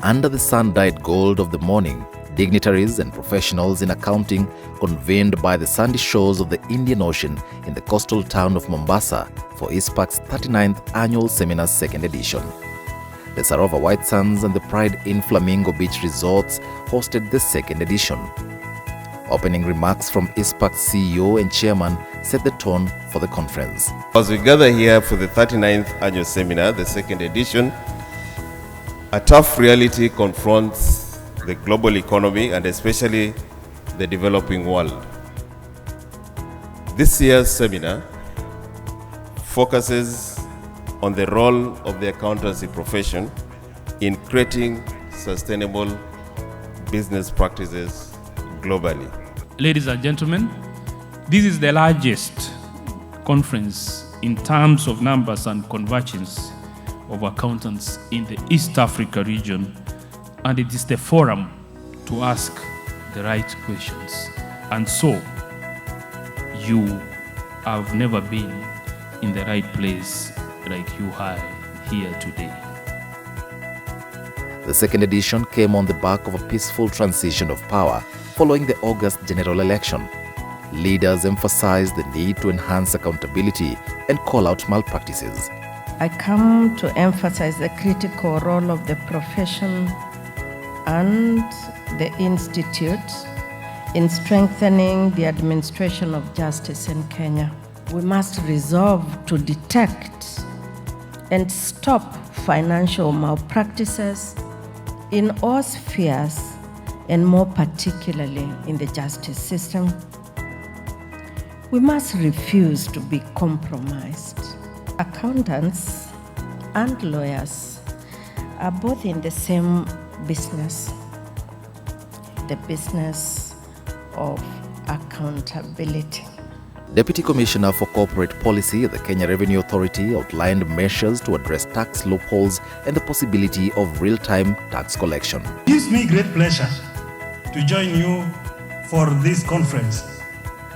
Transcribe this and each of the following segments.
under the sun-dyed gold of the morning, dignitaries and professionals in accounting convened by the sandy shores of the Indian Ocean in the coastal town of Mombasa for Icpak's 39th annual seminar's second edition. The Sarova White Sands and the Pride in Flamingo Beach resorts hosted the second edition. Opening remarks from Icpak's CEO and chairman set the tone for the conference. As we gather here for the 39th annual seminar, the second edition, a tough reality confronts the global economy and especially the developing world. This year's seminar focuses on the role of the accountancy profession in creating sustainable business practices globally. Ladies and gentlemen, this is the largest conference in terms of numbers and convergence of accountants in the East Africa region, and it is the forum to ask the right questions. And so, you have never been in the right place like you are here today. The second edition came on the back of a peaceful transition of power following the August general election. Leaders emphasized the need to enhance accountability and call out malpractices. I come to emphasize the critical role of the profession and the institute in strengthening the administration of justice in Kenya. We must resolve to detect and stop financial malpractices in all spheres, and more particularly in the justice system. We must refuse to be compromised. Accountants and lawyers are both in the same business, the business of accountability. Deputy Commissioner for Corporate Policy at the Kenya Revenue Authority outlined measures to address tax loopholes and the possibility of real-time tax collection. It gives me great pleasure to join you for this conference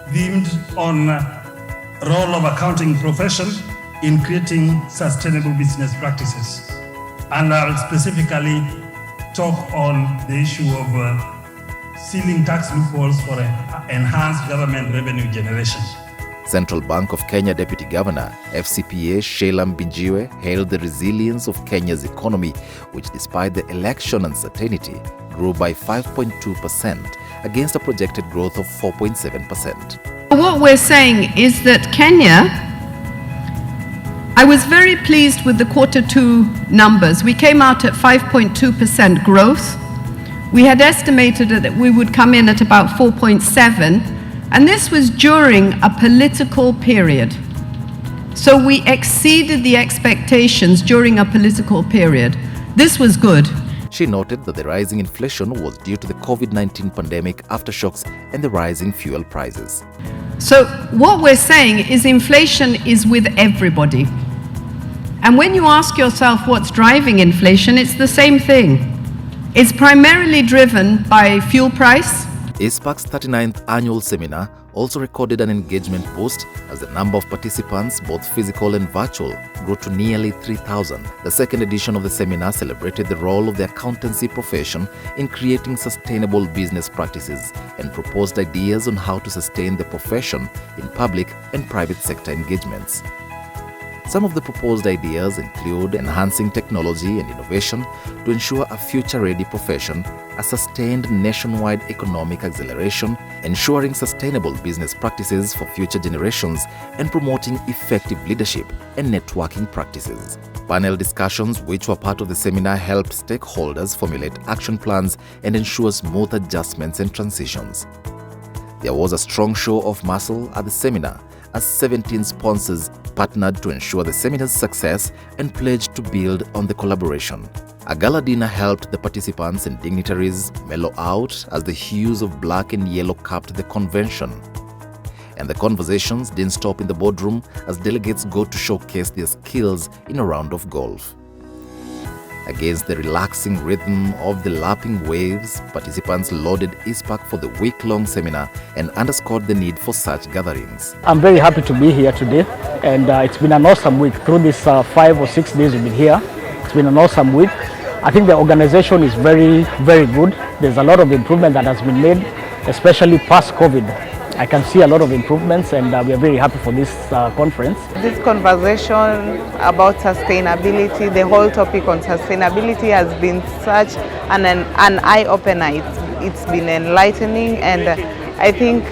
themed on role of accounting profession in creating sustainable business practices. And I'll specifically talk on the issue of sealing tax loopholes for enhanced government revenue generation. Central Bank of Kenya Deputy Governor, FCPA Sheila Mbinjiwe, hailed the resilience of Kenya's economy, which despite the election uncertainty, grew by 5.2% against a projected growth of 4.7%. What we're saying is that Kenya, I was very pleased with the Q2 numbers. We came out at 5.2% growth. We had estimated that we would come in at about 4.7%, and this was during a political period. So we exceeded the expectations during a political period. This was good. She noted that the rising inflation was due to the COVID-19 pandemic aftershocks and the rising fuel prices. So what we're saying is inflation is with everybody. And when you ask yourself what's driving inflation, it's the same thing. It's primarily driven by fuel price. Icpak's 39th annual seminar also recorded an engagement boost as the number of participants, both physical and virtual, grew to nearly 3,000. The second edition of the seminar celebrated the role of the accountancy profession in creating sustainable business practices and proposed ideas on how to sustain the profession in public and private sector engagements. Some of the proposed ideas include enhancing technology and innovation to ensure a future-ready profession, a sustained nationwide economic acceleration, ensuring sustainable business practices for future generations, and promoting effective leadership and networking practices. Panel discussions, which were part of the seminar, helped stakeholders formulate action plans and ensure smooth adjustments and transitions. There was a strong show of muscle at the seminar, as 17 sponsors partnered to ensure the seminar's success and pledged to build on the collaboration. A gala dinner helped the participants and dignitaries mellow out as the hues of black and yellow capped the convention. And the conversations didn't stop in the boardroom as delegates go to showcase their skills in a round of golf. Against the relaxing rhythm of the lapping waves, participants lauded Icpak for the week-long seminar and underscored the need for such gatherings. I'm very happy to be here today, and it's been an awesome week. Through these 5 or 6 days we've been here, it's been an awesome week. I think the organization is very, very good. There's a lot of improvement that has been made, especially past COVID. I can see a lot of improvements, and we are very happy for this conference. This conversation about sustainability, the whole topic on sustainability has been such an eye-opener. It's been enlightening, and I think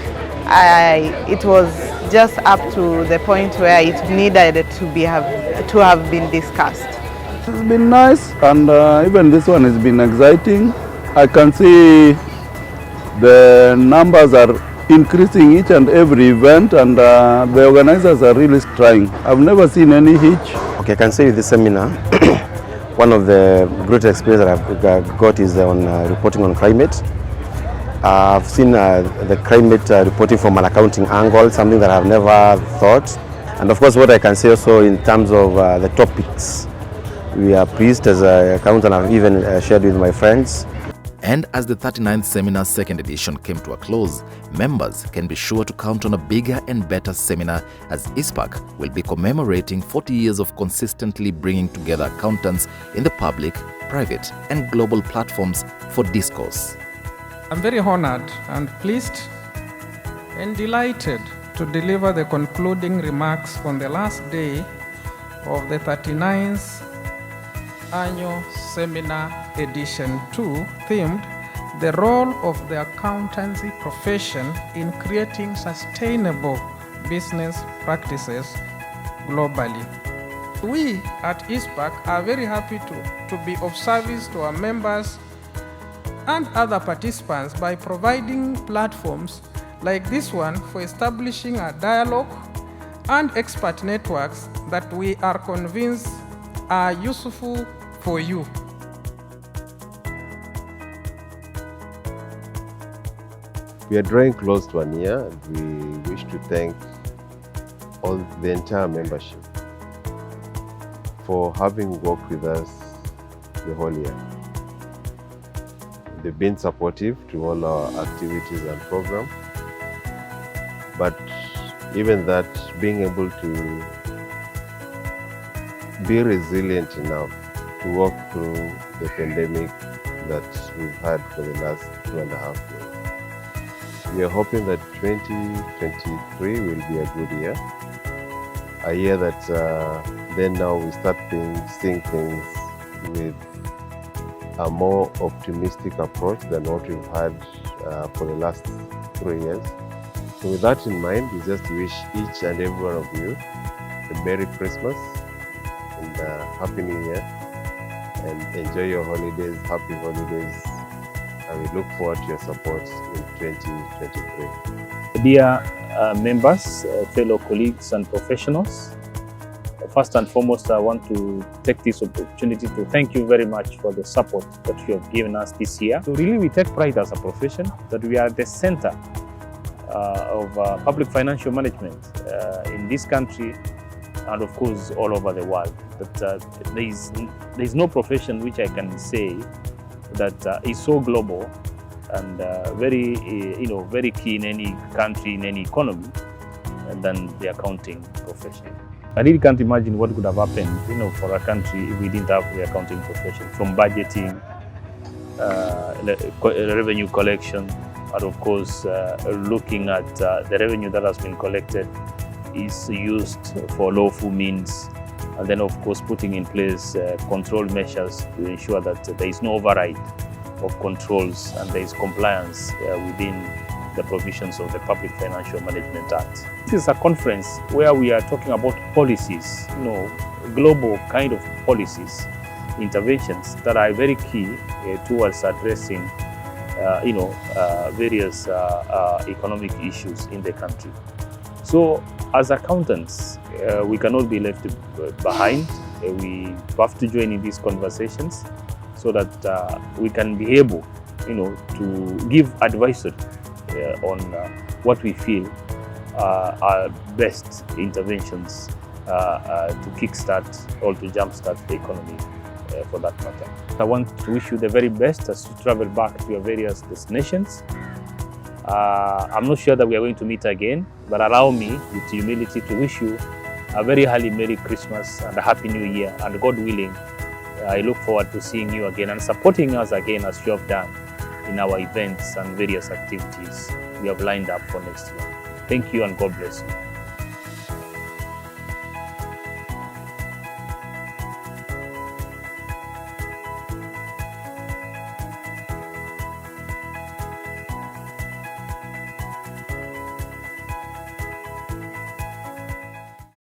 it was just up to the point where it needed to have been discussed. It's been nice, and even this one has been exciting. I can see the numbers are increasing each and every event, and the organizers are really trying. I've never seen any hitch. Okay, I can say with this seminar, one of the great experience that I've got is on reporting on climate. I've seen the climate reporting from an accounting angle, something that I've never thought. And of course, what I can say also in terms of the topics, we are pleased as an accountant. I've even shared with my friends. And as the 39th Seminar's second edition came to a close, members can be sure to count on a bigger and better seminar, as Icpak will be commemorating 40 years of consistently bringing together accountants in the public, private and global platforms for discourse. I'm very honored and pleased and delighted to deliver the concluding remarks on the last day of the 39th Annual Seminar Edition 2, themed The Role of the Accountancy Profession in Creating Sustainable Business Practices Globally. We at Icpak are very happy to be of service to our members and other participants by providing platforms like this one for establishing a dialogue and expert networks that we are convinced are useful for you. We are drawing close to 1 year, and we wish to thank all the entire membership for having worked with us the whole year. They've been supportive to all our activities and programs, but even that, being able to be resilient enough to walk through the pandemic that we've had for the last 2.5 years. We are hoping that 2023 will be a good year. A year that then now we start seeing things with a more optimistic approach than what we've had for the last 3 years. So with that in mind, we just wish each and every one of you a Merry Christmas and Happy New Year, and enjoy your holidays, happy holidays, and we look forward to your support in 2023. Dear members, fellow colleagues and professionals, first and foremost, I want to take this opportunity to thank you very much for the support that you have given us this year. So really, we take pride as a profession that we are at the center of public financial management in this country and of course all over the world. But there is no profession which I can say that is so global and very very key in any country, in any economy, than the accounting profession. I really can't imagine what could have happened, for our country if we didn't have the accounting profession, from budgeting, revenue collection, and of course looking at the revenue that has been collected is used for lawful means, and then of course putting in place control measures to ensure that there is no override of controls and there is compliance within the provisions of the Public Financial Management Act. This is a conference where we are talking about policies, global kind of policies, interventions that are very key towards addressing various economic issues in the country. So as accountants, we cannot be left behind. We have to join in these conversations so that we can be able to give advisory on what we feel are best interventions to kickstart or to jumpstart the economy for that matter. I want to wish you the very best as you travel back to your various destinations. I'm not sure that we are going to meet again, but allow me with humility to wish you a very early Merry Christmas and a Happy New Year, and God willing, I look forward to seeing you again and supporting us again as you have done in our events and various activities we have lined up for next year. Thank you and God bless you.